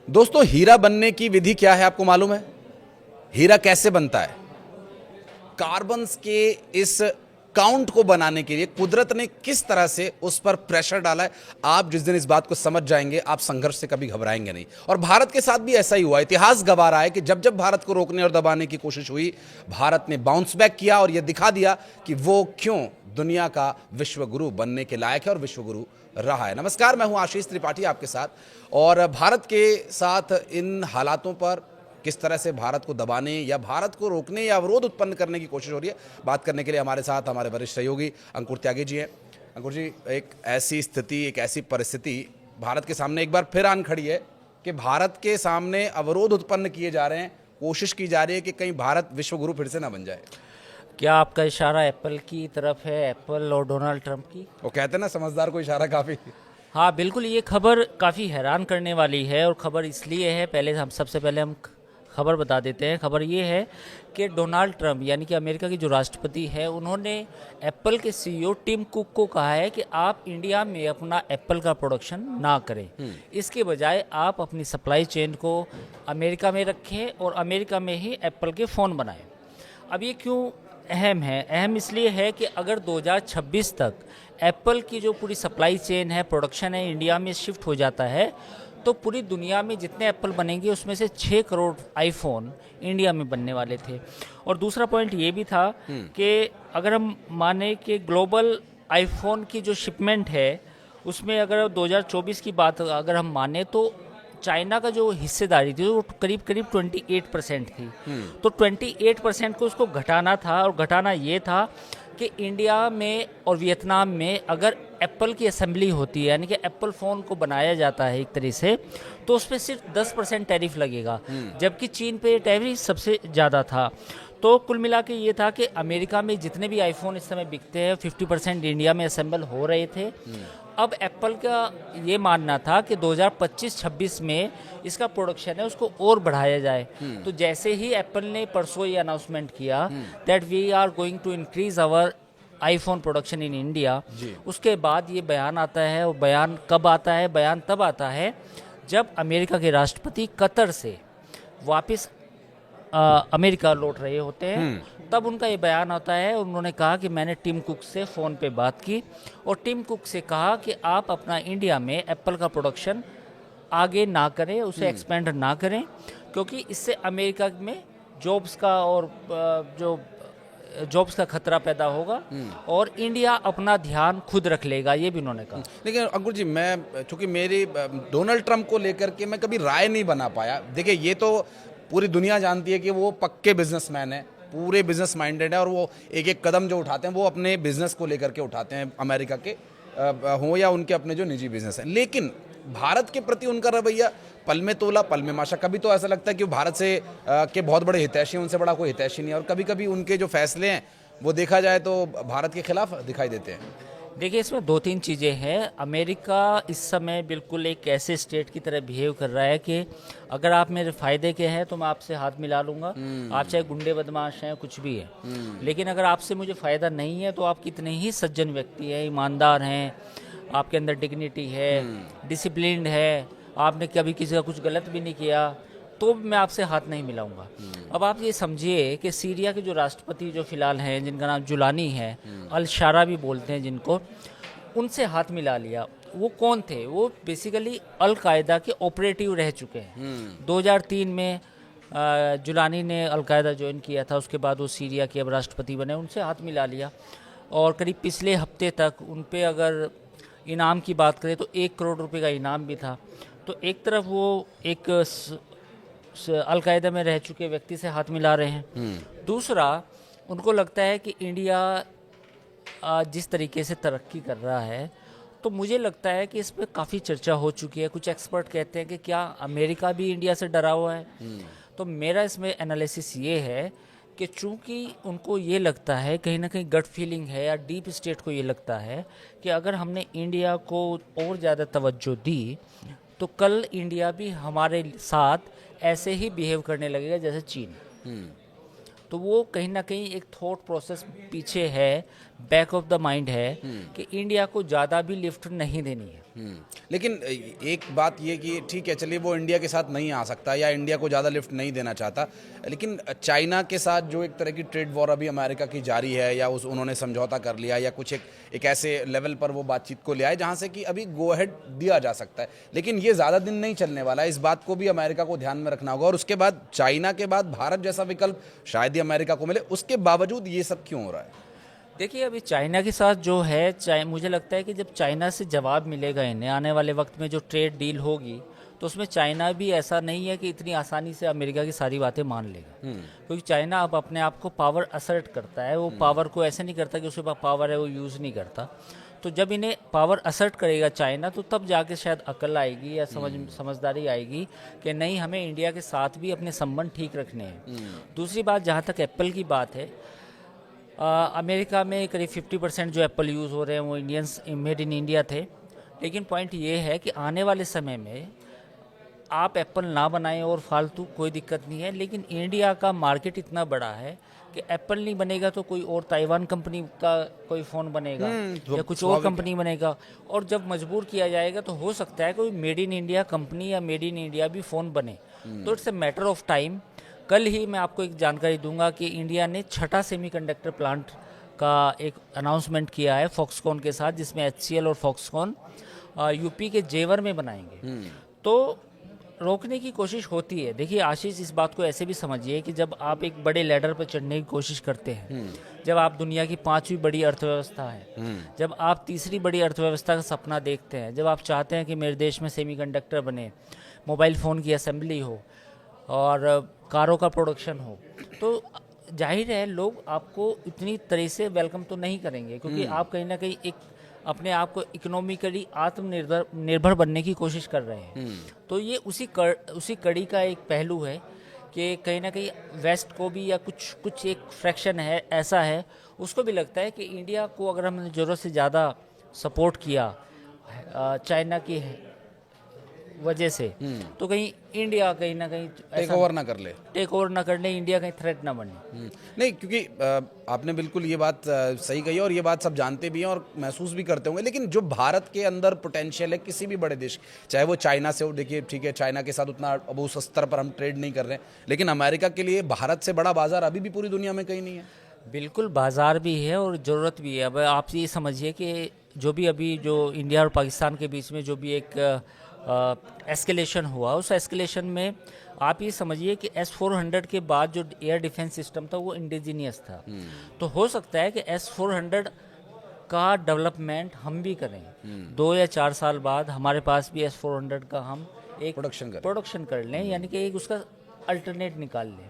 दोस्तों, हीरा बनने की विधि क्या है आपको मालूम है? हीरा कैसे बनता है? कार्बन्स के इस काउंट को बनाने के लिए कुदरत ने किस तरह से उस पर प्रेशर डाला है, आप जिस दिन इस बात को समझ जाएंगे, आप संघर्ष से कभी घबराएंगे नहीं। और भारत के साथ भी ऐसा ही हुआ। इतिहास गवाह रहा है कि जब जब भारत को रोकने और दबाने की कोशिश हुई, भारत ने बाउंस बैक किया और यह दिखा दिया कि वो क्यों दुनिया का विश्व गुरु बनने के लायक है और विश्व गुरु रहा है। नमस्कार, मैं हूं आशीष त्रिपाठी आपके साथ। और भारत के साथ इन हालातों पर किस तरह से भारत को दबाने या भारत को रोकने या अवरोध उत्पन्न करने की कोशिश हो रही है, बात करने के लिए हमारे साथ हमारे वरिष्ठ सहयोगी अंकुर त्यागी जी हैं। अंकुर जी, एक ऐसी स्थिति, एक ऐसी परिस्थिति भारत के सामने एक बार फिर आन खड़ी है कि भारत के सामने अवरोध उत्पन्न किए जा रहे हैं, कोशिश की जा रही है कि कहीं भारत विश्व गुरु फिर से ना बन जाए। क्या आपका इशारा एप्पल की तरफ है, एप्पल और डोनाल्ड ट्रंप की? वो कहते हैं ना, समझदार को इशारा काफी। हाँ बिल्कुल, ये खबर काफ़ी हैरान करने वाली है। और खबर इसलिए है, सबसे पहले हम खबर बता देते हैं। खबर ये है कि डोनाल्ड ट्रंप यानी कि अमेरिका के जो राष्ट्रपति है, उन्होंने एप्पल के सीईओ टिम कुक को कहा है कि आप इंडिया में अपना एप्पल का प्रोडक्शन ना करें, इसके बजाय आप अपनी सप्लाई चेन को अमेरिका में रखें और अमेरिका में ही एप्पल के फ़ोन बनाएं। अब ये क्यों अहम है? अहम इसलिए है कि अगर 2026 तक एप्पल की जो पूरी सप्लाई चेन है, प्रोडक्शन है, इंडिया में शिफ्ट हो जाता है, तो पूरी दुनिया में जितने एप्पल बनेंगे उसमें से 6 करोड़ आईफोन इंडिया में बनने वाले थे। और दूसरा पॉइंट ये भी था कि अगर हम माने कि ग्लोबल आईफोन की जो शिपमेंट है, उसमें अगर 2024 की बात अगर हम माने, तो चाइना का जो हिस्सेदारी थी वो करीब करीब 28% थी। तो 28% को उसको घटाना था। और घटाना ये था कि इंडिया में और वियतनाम में अगर एप्पल की असेंबली होती है, यानी कि एप्पल फ़ोन को बनाया जाता है एक तरह से, तो उस पर सिर्फ 10% टैरिफ लगेगा, जबकि चीन पे टैरिफ सबसे ज़्यादा था। तो कुल मिला के ये था कि अमेरिका में जितने भी आईफोन इस समय बिकते हैं, 50% इंडिया में असेंबल हो रहे थे। अब एप्पल का ये मानना था कि 2025-26 में इसका प्रोडक्शन है उसको और बढ़ाया जाए। तो जैसे ही एप्पल ने परसों ये अनाउंसमेंट किया that we are going to increase our iPhone production in India, उसके बाद ये बयान आता है। और बयान कब आता है? बयान तब आता है जब अमेरिका के राष्ट्रपति कतर से वापस अमेरिका लौट रहे होते हैं, तब उनका ये बयान आता है। उन्होंने कहा कि मैंने टिम कुक से फ़ोन पे बात की और टिम कुक से कहा कि आप अपना इंडिया में एप्पल का प्रोडक्शन आगे ना करें, उसे एक्सपेंड ना करें, क्योंकि इससे अमेरिका में जॉब्स का और जो जॉब्स का खतरा पैदा होगा और इंडिया अपना ध्यान खुद रख लेगा, ये भी उन्होंने कहा। लेकिन अंकुर जी, मैं चूंकि मेरी डोनाल्ड ट्रंप को लेकर के मैं कभी राय नहीं बना पाया। देखिए, ये तो पूरी दुनिया जानती है कि वो पक्के बिजनेसमैन है, पूरे बिजनेस माइंडेड है, और वो एक एक कदम जो उठाते हैं वो अपने बिजनेस को लेकर के उठाते हैं, अमेरिका के हो या उनके अपने जो निजी बिजनेस हैं। लेकिन भारत के प्रति उनका रवैया पल में तोला पल में माशा। कभी तो ऐसा लगता है कि भारत से के बहुत बड़े हितैषी हैं, उनसे बड़ा कोई हितैषी नहीं है, और कभी कभी उनके जो फैसले हैं वो देखा जाए तो भारत के खिलाफ दिखाई देते हैं। देखिए, इसमें दो तीन चीज़ें हैं। अमेरिका इस समय बिल्कुल एक ऐसे स्टेट की तरह बिहेव कर रहा है कि अगर आप मेरे फ़ायदे के हैं तो मैं आपसे हाथ मिला लूँगा, आप चाहे गुंडे बदमाश हैं, कुछ भी है। लेकिन अगर आपसे मुझे फ़ायदा नहीं है तो आप कितने ही सज्जन व्यक्ति हैं, ईमानदार हैं, आपके अंदर डिग्निटी है, डिसिप्लिन्ड है, आपने कभी किसी का कुछ गलत भी नहीं किया, तो मैं आपसे हाथ नहीं मिलाऊंगा। अब आप ये समझिए कि सीरिया के जो राष्ट्रपति जो फिलहाल हैं, जिनका नाम जुलानी है, अल शारा भी बोलते हैं जिनको, उनसे हाथ मिला लिया। वो कौन थे? वो बेसिकली अल कायदा के ऑपरेटिव रह चुके हैं। 2003 में जुलानी ने अल कायदा ज्वाइन किया था, उसके बाद वो सीरिया के अब राष्ट्रपति बने, उनसे हाथ मिला लिया। और करीब पिछले हफ्ते तक उन पे अगर इनाम की बात करें तो 1 करोड़ रुपए का इनाम भी था। तो एक तरफ वो एक अलकायदा में रह चुके व्यक्ति से हाथ मिला रहे हैं, दूसरा उनको लगता है कि इंडिया जिस तरीके से तरक्की कर रहा है, तो मुझे लगता है कि इस पर काफ़ी चर्चा हो चुकी है। कुछ एक्सपर्ट कहते हैं कि क्या अमेरिका भी इंडिया से डरा हुआ है। तो मेरा इसमें एनालिसिस ये है कि चूंकि उनको ये लगता है, कहीं ना कहीं गट फीलिंग है या डीप स्टेट को ये लगता है कि अगर हमने इंडिया को और ज़्यादा तवज्जो दी तो कल इंडिया भी हमारे साथ ऐसे ही बिहेव करने लगेगा जैसे चीन। तो वो कहीं ना कहीं एक थॉट प्रोसेस पीछे है बैक ऑफ द माइंड है कि इंडिया को ज़्यादा भी लिफ्ट नहीं देनी है। लेकिन एक बात ये कि ठीक है, चलिए वो इंडिया के साथ नहीं आ सकता या इंडिया को ज़्यादा लिफ्ट नहीं देना चाहता, लेकिन चाइना के साथ जो एक तरह की ट्रेड वॉर अभी अमेरिका की जारी है, या उन्होंने समझौता कर लिया, या कुछ एक ऐसे लेवल पर वो बातचीत को ले आए जहाँ से कि अभी गो अहेड दिया जा सकता है, लेकिन ये ज़्यादा दिन नहीं चलने वाला है। इस बात को भी अमेरिका को ध्यान में रखना होगा, और उसके बाद चाइना के बाद भारत जैसा विकल्प शायद ही अमेरिका को मिले। उसके बावजूद ये सब क्यों हो रहा है? देखिए, अभी चाइना के साथ जो है, मुझे लगता है कि जब चाइना से जवाब मिलेगा इन्हें आने वाले वक्त में जो ट्रेड डील होगी, तो उसमें चाइना भी ऐसा नहीं है कि इतनी आसानी से अमेरिका की सारी बातें मान लेगा, क्योंकि चाइना अब अपने आप को पावर असर्ट करता है। वो पावर को ऐसे नहीं करता कि उसके पास पावर है वो यूज़ नहीं करता। तो जब इन्हें पावर असर्ट करेगा चाइना, तो तब जाके शायद अकल आएगी या समझदारी आएगी कि नहीं, हमें इंडिया के साथ भी अपने संबंध ठीक रखने हैं। दूसरी बात, जहाँ तक एप्पल की बात है, अमेरिका में करीब 50% जो एप्पल यूज़ हो रहे हैं वो इंडियंस मेड इन इंडिया थे। लेकिन पॉइंट ये है कि आने वाले समय में आप एप्पल ना बनाएं और फालतू कोई दिक्कत नहीं है, लेकिन इंडिया का मार्केट इतना बड़ा है कि एप्पल नहीं बनेगा तो कोई और ताइवान कंपनी का कोई फ़ोन बनेगा या कुछ और कंपनी बनेगा, और जब मजबूर किया जाएगा तो हो सकता है कोई मेड इन इंडिया कंपनी या मेड इन इंडिया भी फ़ोन बने। तो it's a matter of time. कल ही मैं आपको एक जानकारी दूंगा कि इंडिया ने 6ठा सेमीकंडक्टर प्लांट का एक अनाउंसमेंट किया है फॉक्सकॉन के साथ, जिसमें HCL और फॉक्सकॉन यूपी के जेवर में बनाएंगे। तो रोकने की कोशिश होती है। देखिए आशीष, इस बात को ऐसे भी समझिए कि जब आप एक बड़े लैडर पर चढ़ने की कोशिश करते हैं, जब आप दुनिया की 5वीं बड़ी अर्थव्यवस्था है, जब आप तीसरी बड़ी अर्थव्यवस्था का सपना देखते हैं, जब आप चाहते हैं कि मेरे देश में सेमीकंडक्टर बने, मोबाइल फ़ोन की असेंबली हो और कारों का प्रोडक्शन हो, तो जाहिर है लोग आपको इतनी तरह से वेलकम तो नहीं करेंगे, क्योंकि आप कहीं ना कहीं एक अपने आप को इकोनॉमिकली आत्मनिर्भर बनने की कोशिश कर रहे हैं। तो ये उसी कड़ी का एक पहलू है कि कहीं ना कहीं वेस्ट को भी या कुछ एक फ्रैक्शन है ऐसा है, उसको भी लगता है कि इंडिया को अगर हमने ज़रूरत से ज़्यादा सपोर्ट किया चाइना की वजह से, तो कहीं इंडिया कहीं ना कहीं टेक ओवर ना कर ले, इंडिया कहीं थ्रेट ना बने। नहीं, क्योंकि आपने बिल्कुल ये बात सही कही, और ये बात सब जानते भी हैं और महसूस भी करते होंगे, लेकिन जो भारत के अंदर पोटेंशियल है किसी भी बड़े देश, चाहे वो चाइना से हो, देखिए ठीक है चाइना के साथ उतना अब उस स्तर पर हम ट्रेड नहीं कर रहे हैं, लेकिन अमेरिका के लिए भारत से बड़ा बाजार अभी भी पूरी दुनिया में कहीं नहीं है। बिल्कुल, बाजार भी है और ज़रूरत भी है। अब आप ये समझिए कि जो भी अभी जो इंडिया और पाकिस्तान के बीच में जो भी एक एस्केलेशन हुआ, उस एस्केलेशन में आप ये समझिए कि S-400 के बाद जो एयर डिफेंस सिस्टम था वो इंडिजीनियस था। तो हो सकता है कि S-400 का डेवलपमेंट हम भी करें, 2 या 4 साल बाद हमारे पास भी S-400 का हम एक प्रोडक्शन कर लें, यानी कि एक उसका अल्टरनेट निकाल लें।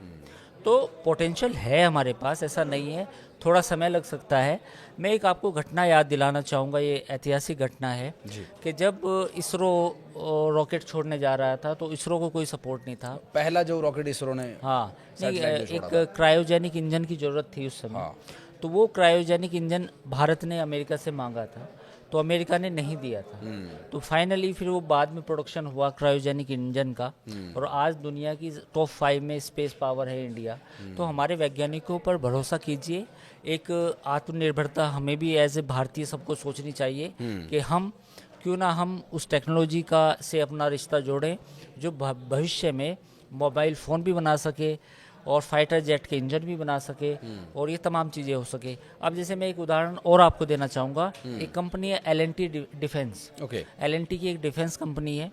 तो पोटेंशियल है हमारे पास, ऐसा नहीं है, थोड़ा समय लग सकता है। मैं एक आपको घटना याद दिलाना चाहूँगा, ये ऐतिहासिक घटना है कि जब इसरो रॉकेट छोड़ने जा रहा था तो इसरो को कोई सपोर्ट नहीं था। पहला जो रॉकेट इसरो ने, हाँ, नहीं, एक क्रायोजेनिक इंजन की ज़रूरत थी उस समय। तो वो क्रायोजेनिक इंजन भारत ने अमेरिका से मांगा था, तो अमेरिका ने नहीं दिया था। तो फाइनली फिर वो बाद में प्रोडक्शन हुआ क्रायोजेनिक इंजन का, और आज दुनिया की टॉप 5 में स्पेस पावर है इंडिया। तो हमारे वैज्ञानिकों पर भरोसा कीजिए। एक आत्मनिर्भरता हमें भी एज ए भारतीय सबको सोचनी चाहिए कि हम क्यों ना हम उस टेक्नोलॉजी का से अपना रिश्ता जोड़ें जो भविष्य में मोबाइल फ़ोन भी बना सके और फाइटर जेट के इंजन भी बना सके और ये तमाम चीज़ें हो सके। अब जैसे मैं एक उदाहरण और आपको देना चाहूँगा, एक कंपनी है L&T डिफेंस। L&T की एक डिफेंस कंपनी है।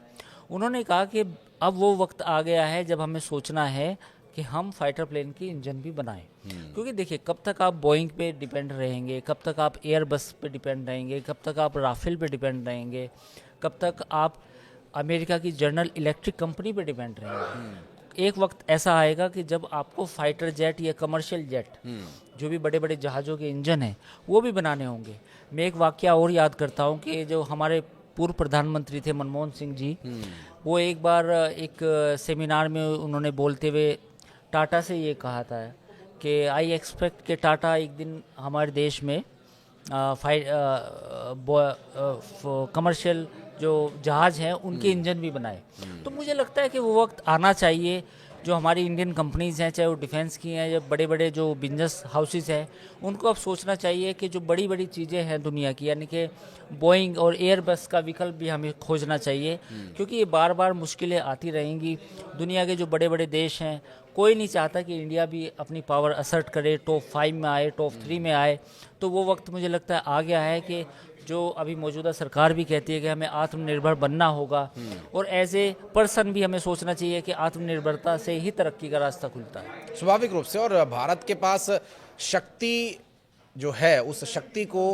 उन्होंने कहा कि अब वो वक्त आ गया है जब हमें सोचना है कि हम फाइटर प्लेन की इंजन भी बनाएं, क्योंकि देखिए कब तक आप बोइंग पे डिपेंड रहेंगे, कब तक आप एयरबस पे डिपेंड रहेंगे, कब तक आप राफेल पे डिपेंड रहेंगे, कब तक आप अमेरिका की जनरल इलेक्ट्रिक कंपनी पे डिपेंड रहेंगे। एक वक्त ऐसा आएगा कि जब आपको फाइटर जेट या कमर्शियल जेट जो भी बड़े बड़े जहाज़ों के इंजन हैं वो भी बनाने होंगे। मैं एक वाकया और याद करता हूँ कि जो हमारे पूर्व प्रधानमंत्री थे मनमोहन सिंह जी, वो एक बार एक सेमिनार में उन्होंने बोलते हुए टाटा से ये कहा था कि आई एक्सपेक्ट कि टाटा एक दिन हमारे देश में कमर्शियल जो जहाज़ हैं उनके इंजन भी बनाए। तो मुझे लगता है कि वो वक्त आना चाहिए, जो हमारी इंडियन कंपनीज़ हैं, चाहे वो डिफेंस की हैं या बड़े बड़े जो बिजनेस हाउसेस हैं, उनको अब सोचना चाहिए कि जो बड़ी बड़ी चीज़ें हैं दुनिया की, यानी कि बोइंग और एयरबस का विकल्प भी हमें खोजना चाहिए, क्योंकि ये बार बार मुश्किलें आती रहेंगी। दुनिया के जो बड़े बड़े देश हैं, कोई नहीं चाहता कि इंडिया भी अपनी पावर असर्ट करे, टॉप 5 में आए, टॉप 3 में आए। तो वो वक्त मुझे लगता है आ गया है कि जो अभी मौजूदा सरकार भी कहती है कि हमें आत्मनिर्भर बनना होगा, और एज ए पर्सन भी हमें सोचना चाहिए कि आत्मनिर्भरता से ही तरक्की का रास्ता खुलता है। स्वाभाविक रूप से। और भारत के पास शक्ति जो है, उस शक्ति को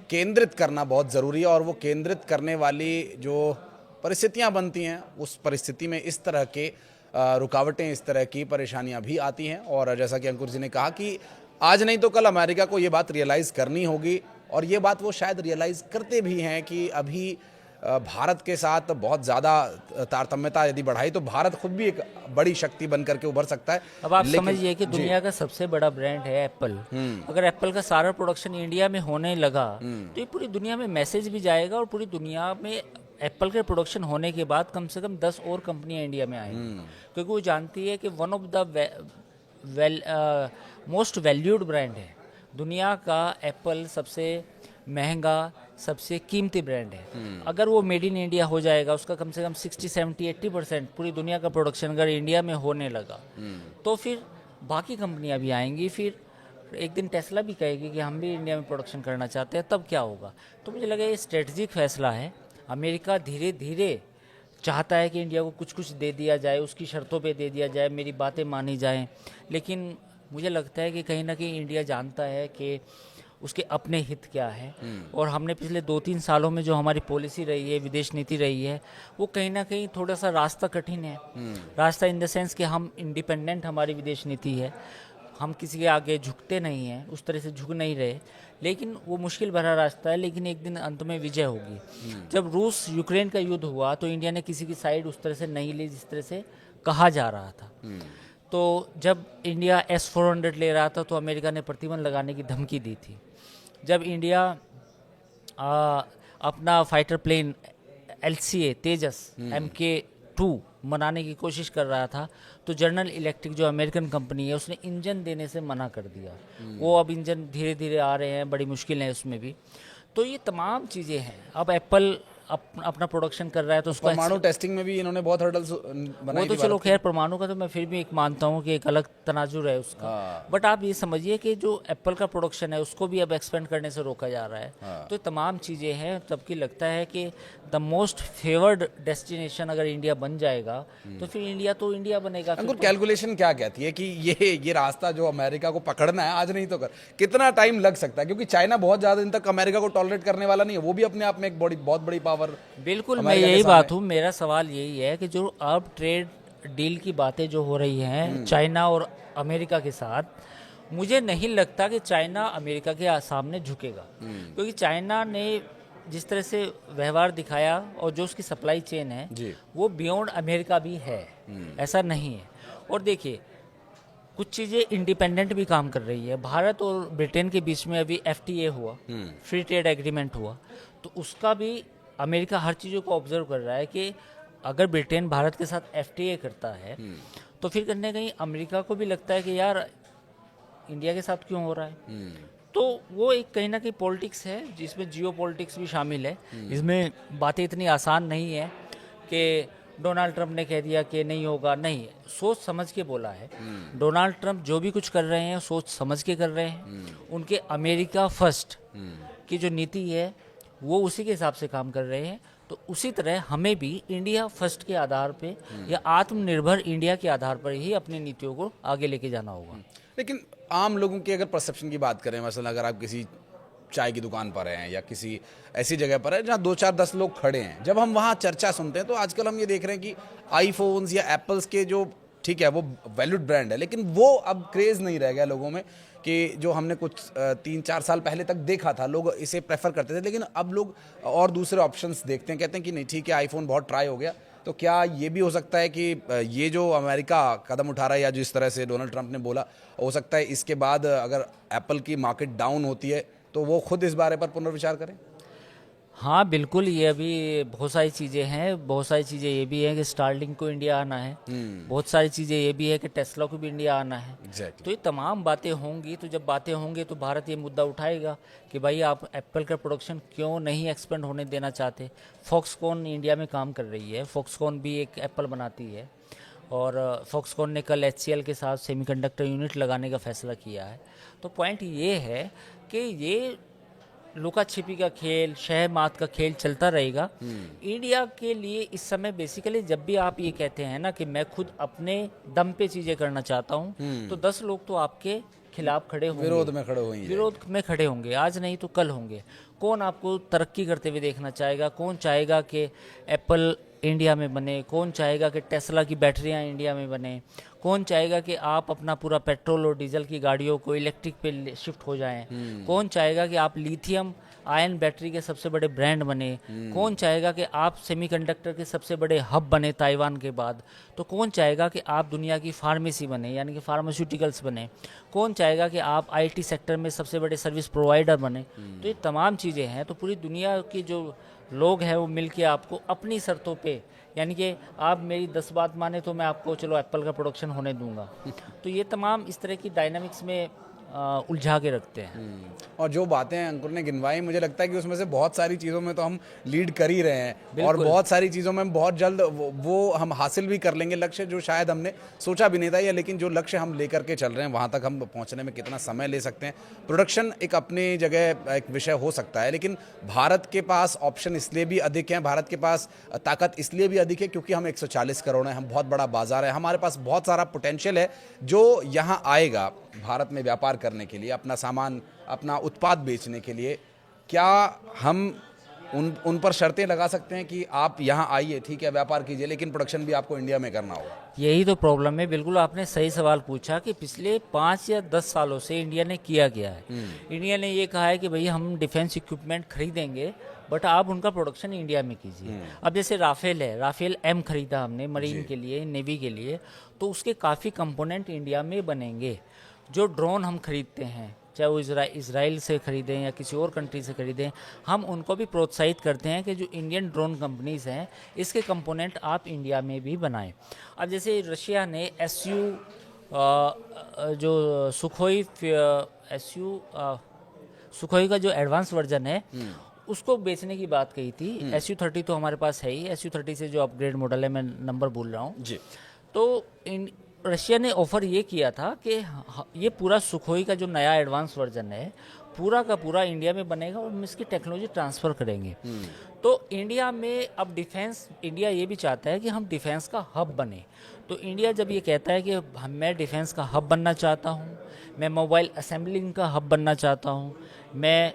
केंद्रित करना बहुत ज़रूरी है, और वो केंद्रित करने वाली जो परिस्थितियां बनती हैं, उस परिस्थिति में इस तरह के रुकावटें, इस तरह की परेशानियां भी आती हैं। और जैसा कि अंकुर जी ने कहा कि आज नहीं तो कल अमेरिका को ये बात रियलाइज़ करनी होगी, और ये बात वो शायद रियलाइज़ करते भी हैं कि अभी भारत के साथ बहुत ज़्यादा तारतम्यता यदि बढ़ाई तो भारत खुद भी एक बड़ी शक्ति बन करके उभर सकता है। अब आप समझिए कि दुनिया का सबसे बड़ा ब्रांड है एप्पल। अगर एप्पल का सारा प्रोडक्शन इंडिया में होने लगा तो ये पूरी दुनिया में मैसेज भी जाएगा, और पूरी दुनिया में एप्पल के प्रोडक्शन होने के बाद कम से कम 10 और कंपनियां इंडिया में आएंगी, क्योंकि वो जानती है कि one of the most valued brand है दुनिया का। एप्पल सबसे महंगा, सबसे कीमती ब्रांड है। अगर वो मेड इन इंडिया हो जाएगा, उसका कम से कम 60, 70, 80% पूरी दुनिया का प्रोडक्शन अगर इंडिया में होने लगा, तो फिर बाकी कंपनियां भी आएंगी। फिर एक दिन टेस्ला भी कहेगी कि हम भी इंडिया में प्रोडक्शन करना चाहते हैं, तब क्या होगा? तो मुझे लगा ये स्ट्रेटजिक फैसला है। अमेरिका धीरे धीरे चाहता है कि इंडिया को कुछ कुछ दे दिया जाए, उसकी शर्तों पे दे दिया जाए, मेरी बातें मानी जाएं, लेकिन मुझे लगता है कि कहीं ना कहीं इंडिया जानता है कि उसके अपने हित क्या है। और हमने पिछले 2-3 सालों में जो हमारी पॉलिसी रही है, विदेश नीति रही है, वो कहीं ना कहीं थोड़ा सा रास्ता कठिन है। रास्ता इन द सेंस कि हम इंडिपेंडेंट, हमारी विदेश नीति है, हम किसी के आगे झुकते नहीं हैं, उस तरह से झुक नहीं रहे, लेकिन वो मुश्किल भरा रास्ता है। लेकिन एक दिन अंत में विजय होगी। जब रूस यूक्रेन का युद्ध हुआ तो इंडिया ने किसी की साइड उस तरह से नहीं ली जिस तरह से कहा जा रहा था। तो जब इंडिया S-400 ले रहा था तो अमेरिका ने प्रतिबंध लगाने की धमकी दी थी। जब इंडिया अपना फाइटर प्लेन LCA तेजस MK2 बनाने की कोशिश कर रहा था, तो जनरल इलेक्ट्रिक जो अमेरिकन कंपनी है उसने इंजन देने से मना कर दिया। वो अब इंजन धीरे धीरे आ रहे हैं, बड़ी मुश्किल है उसमें भी। तो ये तमाम चीज़ें हैं। अब एप्पल अपना प्रोडक्शन कर रहा है तो उसका परमाणु टेस्टिंग में भी इन्होंने बहुत हर्डल्स बनाई। वो तो चलो खैर, परमाणु का तो मैं फिर भी एक मानता हूँ कि एक अलग तनाजुर है उसका। बट आप ये समझिए कि जो एप्पल का प्रोडक्शन है उसको भी अब एक्सपेंड करने से रोका जा रहा है। तो तमाम चीज़ें हैं, तबकि लगता है कि द मोस्ट फेवर्ड डेस्टिनेशन अगर इंडिया बन जाएगा तो फिर इंडिया तो इंडिया बनेगा। अंकुर, कैलकुलेशन क्या कहती है कि ये रास्ता जो अमेरिका को पकड़ना है, आज नहीं तो कल, कितना टाइम लग सकता है? क्योंकि चाइना बहुत ज़्यादा दिन तक अमेरिका को टॉलरेट करने वाला नहीं है, वो भी अपने आप में एक बहुत बड़ी पावर। बिल्कुल, मैं यही बात हूँ। मेरा सवाल यही है कि जो अब ट्रेड डील की बातें जो हो रही हैं चाइना और अमेरिका के साथ, मुझे नहीं लगता कि चाइना अमेरिका के सामने झुकेगा। क्योंकि चाइना ने जिस तरह से व्यवहार दिखाया और जो उसकी सप्लाई चेन है वो बियॉन्ड अमेरिका भी है, ऐसा नहीं है। और देखिए, कुछ चीज़ें इंडिपेंडेंट भी काम कर रही है। भारत और ब्रिटेन के बीच में अभी FTA हुआ, फ्री ट्रेड एग्रीमेंट हुआ, तो उसका भी अमेरिका हर चीज़ों को ऑब्जर्व कर रहा है कि अगर ब्रिटेन भारत के साथ FTA करता है तो फिर कहीं ना कहीं अमेरिका को भी लगता है कि यार इंडिया के साथ क्यों हो रहा है। तो वो एक कहीं ना कहीं पॉलिटिक्स है जिसमें जियो पॉलिटिक्स भी शामिल है। इसमें बातें इतनी आसान नहीं है कि डोनाल्ड ट्रंप ने कह दिया कि नहीं होगा, नहीं, सोच समझ के बोला है। डोनाल्ड ट्रंप जो भी कुछ कर रहे हैं सोच समझ के कर रहे हैं। उनके अमेरिका फर्स्ट की जो नीति है वो उसी के हिसाब से काम कर रहे हैं। तो उसी तरह हमें भी इंडिया फर्स्ट के आधार पे या आत्मनिर्भर इंडिया के आधार पर ही अपनी नीतियों को आगे लेके जाना होगा। लेकिन आम लोगों की अगर परसेप्शन की बात करें, मसलन अगर आप किसी चाय की दुकान पर हैं या किसी ऐसी जगह पर है जहाँ 2-4-10 लोग खड़े हैं, जब हम वहाँ चर्चा सुनते हैं तो आजकल हम ये देख रहे हैं कि आईफोन्स या एप्पल्स के जो, ठीक है वो वैल्यूड ब्रांड है, लेकिन वो अब क्रेज़ नहीं रह गया लोगों में कि जो हमने कुछ 3-4 साल पहले तक देखा था। लोग इसे प्रेफर करते थे, लेकिन अब लोग और दूसरे ऑप्शंस देखते हैं, कहते हैं कि नहीं ठीक है आईफोन बहुत ट्राई हो गया। तो क्या ये भी हो सकता है कि ये जो अमेरिका कदम उठा रहा है या जिस तरह से डोनाल्ड ट्रंप ने बोला, हो सकता है इसके बाद अगर एप्पल की मार्केट डाउन होती है तो वो खुद इस बारे पर पुनर्विचार करें? हाँ बिल्कुल, ये अभी बहुत सारी चीज़ें हैं, बहुत सारी चीज़ें ये भी हैं कि स्टारलिंक को इंडिया आना है, बहुत सारी चीज़ें ये भी है कि टेस्ला को भी इंडिया आना है। एग्जैक्टली। तो ये तमाम बातें होंगी, तो जब बातें होंगी तो भारत ये मुद्दा उठाएगा कि भाई आप एप्पल का प्रोडक्शन क्यों नहीं एक्सपेंड होने देना चाहते। फॉक्सकॉन इंडिया में काम कर रही है, फॉक्सकॉन भी एक एप्पल बनाती है, और फॉक्सकॉन ने कल HCL के साथ सेमीकंडक्टर यूनिट लगाने का फैसला किया है। तो पॉइंट ये है कि ये लुका छिपी का खेल, शह मात का खेल चलता रहेगा। इंडिया के लिए इस समय बेसिकली जब भी आप ये कहते हैं ना कि मैं खुद अपने दम पे चीज़ें करना चाहता हूँ, तो 10 लोग तो आपके खिलाफ खड़े होंगे, विरोध में खड़े हुए विरोध में खड़े होंगे, आज नहीं तो कल होंगे। कौन आपको तरक्की करते हुए देखना चाहेगा? कौन चाहेगा कि एप्पल इंडिया में बने? कौन चाहेगा कि टेस्ला की बैटरियां इंडिया में बने? कौन चाहेगा कि आप अपना पूरा पेट्रोल और डीजल की गाड़ियों को इलेक्ट्रिक पे शिफ्ट हो जाएं? कौन चाहेगा कि आप लिथियम आयन बैटरी के सबसे बड़े ब्रांड बने? कौन चाहेगा कि आप सेमीकंडक्टर के सबसे बड़े हब बने ताइवान के बाद? तो कौन चाहेगा कि आप दुनिया की फार्मेसी बने, यानी कि फार्मास्यूटिकल्स बने? कौन चाहेगा कि आप IT सेक्टर में सबसे बड़े सर्विस प्रोवाइडर बने? तो ये तमाम चीज़ें हैं। तो पूरी दुनिया की जो लोग हैं वो मिलके आपको अपनी शर्तों पे, यानी कि आप मेरी 10 बात माने तो मैं आपको चलो एप्पल का प्रोडक्शन होने दूंगा। तो ये तमाम इस तरह की डायनामिक्स में उलझा के रखते हैं। और जो बातें अंकुर ने गिनवाई, मुझे लगता है कि उसमें से बहुत सारी चीज़ों में तो हम लीड कर ही रहे हैं, और बिल्कुल। बहुत सारी चीज़ों में हम बहुत जल्द वो हम हासिल भी कर लेंगे लक्ष्य जो शायद हमने सोचा भी नहीं था, या लेकिन जो लक्ष्य हम लेकर के चल रहे हैं वहाँ तक हम पहुँचने में कितना समय ले सकते हैं। प्रोडक्शन एक अपनी जगह एक विषय हो सकता है, लेकिन भारत के पास ऑप्शन इसलिए भी अधिक हैं, भारत के पास ताकत इसलिए भी अधिक है क्योंकि हम 140 करोड़ हैं, हम बहुत बड़ा बाजार है, हमारे पास बहुत सारा पोटेंशियल है जो यहाँ आएगा भारत में व्यापार करने के लिए, अपना सामान, अपना उत्पाद बेचने के लिए। क्या हम उन पर शर्तें लगा सकते हैं कि आप यहाँ आइए, ठीक है, व्यापार कीजिए, लेकिन प्रोडक्शन भी आपको इंडिया में करना होगा? यही तो प्रॉब्लम है। बिल्कुल आपने सही सवाल पूछा कि पिछले 5 या 10 सालों से इंडिया ने किया गया है। इंडिया ने ये कहा है कि भाई हम डिफेंस इक्विपमेंट खरीदेंगे, बट आप उनका प्रोडक्शन इंडिया में कीजिए। अब जैसे राफेल है, राफेल M खरीदा हमने मरीन के लिए, नेवी के लिए, तो उसके काफ़ी कंपोनेंट इंडिया में बनेंगे। जो ड्रोन हम खरीदते हैं, चाहे वो इसराइल से खरीदें या किसी और कंट्री से खरीदें, हम उनको भी प्रोत्साहित करते हैं कि जो इंडियन ड्रोन कंपनीज़ हैं इसके कंपोनेंट आप इंडिया में भी बनाएं। अब जैसे रशिया ने जो सुखोई का जो एडवांस वर्जन है उसको बेचने की बात कही थी। Su-30 तो हमारे पास है ही, Su-30 से जो अपग्रेड मॉडल है, मैं नंबर भूल रहा हूँ जी। तो रशिया ने ऑफर ये किया था कि ये पूरा सुखोई का जो नया एडवांस वर्जन है पूरा का पूरा इंडिया में बनेगा और हम इसकी टेक्नोलॉजी ट्रांसफ़र करेंगे। तो इंडिया में अब डिफेंस, इंडिया ये भी चाहता है कि हम डिफेंस का हब बने। तो इंडिया जब ये कहता है कि मैं डिफेंस का हब बनना चाहता हूँ, मैं मोबाइल असेंबलिंग का हब बनना चाहता हूँ, मैं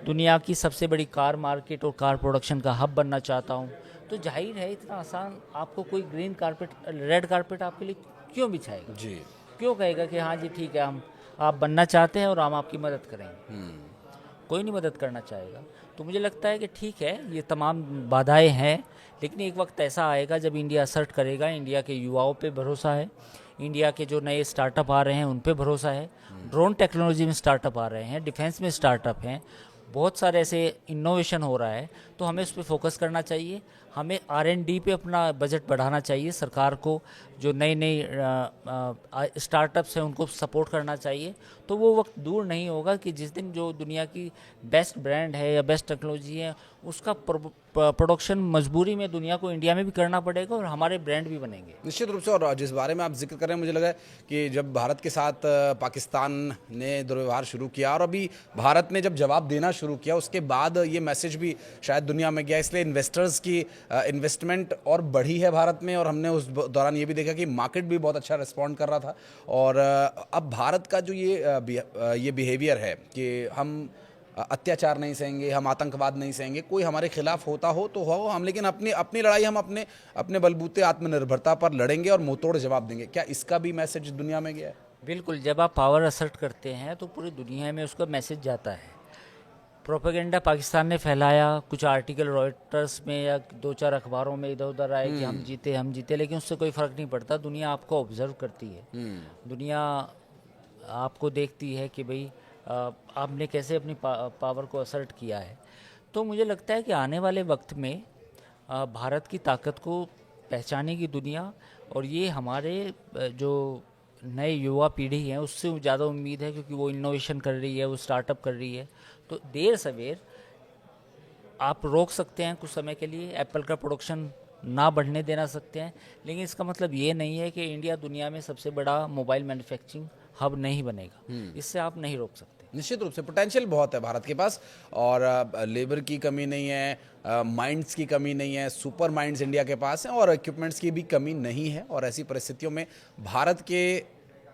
दुनिया की सबसे बड़ी कार मार्केट और कार प्रोडक्शन का हब बनना चाहता हूँ, तो जाहिर है इतना आसान आपको कोई ग्रीन कारपेट, रेड कारपेट आपके लिए क्यों बिछाएगा? जी। क्यों कहेगा कि हाँ जी ठीक है, हम आप बनना चाहते हैं और हम आपकी मदद करेंगे? कोई नहीं मदद करना चाहेगा। तो मुझे लगता है कि ठीक है, ये तमाम बाधाएं हैं, लेकिन एक वक्त ऐसा आएगा जब इंडिया असर्ट करेगा। इंडिया के युवाओं पे भरोसा है, इंडिया के जो नए स्टार्टअप आ रहे हैं उन पे भरोसा है, ड्रोन टेक्नोलॉजी में स्टार्टअप आ रहे हैं, डिफेंस में स्टार्टअप हैं, बहुत सारे ऐसे इनोवेशन हो रहा है। तो हमें उस पर फोकस करना चाहिए, हमें R&D पे अपना बजट बढ़ाना चाहिए, सरकार को जो नई नई स्टार्टअप्स हैं उनको सपोर्ट करना चाहिए। तो वो वक्त दूर नहीं होगा कि जिस दिन जो दुनिया की बेस्ट ब्रांड है या बेस्ट टेक्नोलॉजी है उसका प्रोडक्शन मजबूरी में दुनिया को इंडिया में भी करना पड़ेगा और हमारे ब्रांड भी बनेंगे। निश्चित रूप से। और जिस बारे में आप जिक्र कर रहे हैं, मुझे लगा कि जब भारत के साथ पाकिस्तान ने दुर्व्यवहार शुरू किया और अभी भारत ने जब जवाब देना शुरू किया, उसके बाद ये मैसेज भी शायद दुनिया में गया, इसलिए इन्वेस्टर्स की इन्वेस्टमेंट और बढ़ी है भारत में। और हमने उस दौरान ये भी देखा कि मार्केट भी बहुत अच्छा रिस्पॉन्ड कर रहा था। और अब भारत का जो ये बिहेवियर है कि हम अत्याचार नहीं सहेंगे, हम आतंकवाद नहीं सहेंगे, कोई हमारे खिलाफ होता हो तो हो, हम लेकिन अपनी लड़ाई हम अपने बलबूते आत्मनिर्भरता पर लड़ेंगे और मुंहतोड़ जवाब देंगे। क्या इसका भी मैसेज दुनिया में गया है? बिल्कुल, जब आप पावर असर्ट करते हैं तो पूरी दुनिया में उसका मैसेज जाता है। प्रोपेगेंडा पाकिस्तान ने फैलाया, कुछ आर्टिकल रॉयटर्स में या 2-4 अखबारों में इधर उधर आए कि हम जीते, लेकिन उससे कोई फ़र्क नहीं पड़ता। दुनिया आपको ऑब्जर्व करती है, दुनिया आपको देखती है कि भाई आपने कैसे अपनी पावर को असर्ट किया है। तो मुझे लगता है कि आने वाले वक्त में भारत की ताकत को पहचानेगी दुनिया, और ये हमारे जो नए युवा पीढ़ी है उससे ज़्यादा उम्मीद है, क्योंकि वो इनोवेशन कर रही है, वो स्टार्टअप कर रही है। तो देर सवेर आप रोक सकते हैं कुछ समय के लिए, एप्पल का प्रोडक्शन ना बढ़ने देना सकते हैं, लेकिन इसका मतलब ये नहीं है कि इंडिया दुनिया में सबसे बड़ा मोबाइल मैन्युफैक्चरिंग हब नहीं बनेगा। इससे आप नहीं रोक सकते। निश्चित रूप से पोटेंशियल बहुत है भारत के पास, और लेबर की कमी नहीं है, माइंड्स की कमी नहीं है, सुपर माइंड्स इंडिया के पास हैं, और इक्विपमेंट्स की भी कमी नहीं है। और ऐसी परिस्थितियों में भारत के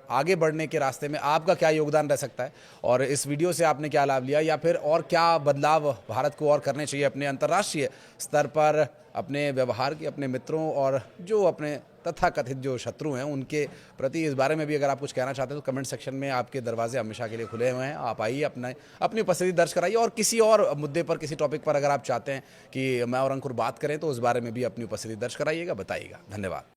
आगे बढ़ने के रास्ते में आपका क्या योगदान रह सकता है, और इस वीडियो से आपने क्या लाभ लिया, या फिर और क्या बदलाव भारत को और करने चाहिए अपने अंतर्राष्ट्रीय स्तर पर, अपने व्यवहार के, अपने मित्रों और जो अपने तथाकथित जो शत्रु हैं उनके प्रति, इस बारे में भी अगर आप कुछ कहना चाहते हैं तो कमेंट सेक्शन में आपके दरवाजे हमेशा के लिए खुले हुए हैं। आप आइए, अपनी उपस्थिति दर्ज कराइए, और किसी और मुद्दे पर, किसी टॉपिक पर अगर आप चाहते हैं कि मैं और अंकुर बात करें तो उस बारे में भी अपनी उपस्थिति दर्ज कराइएगा, बताइएगा। धन्यवाद।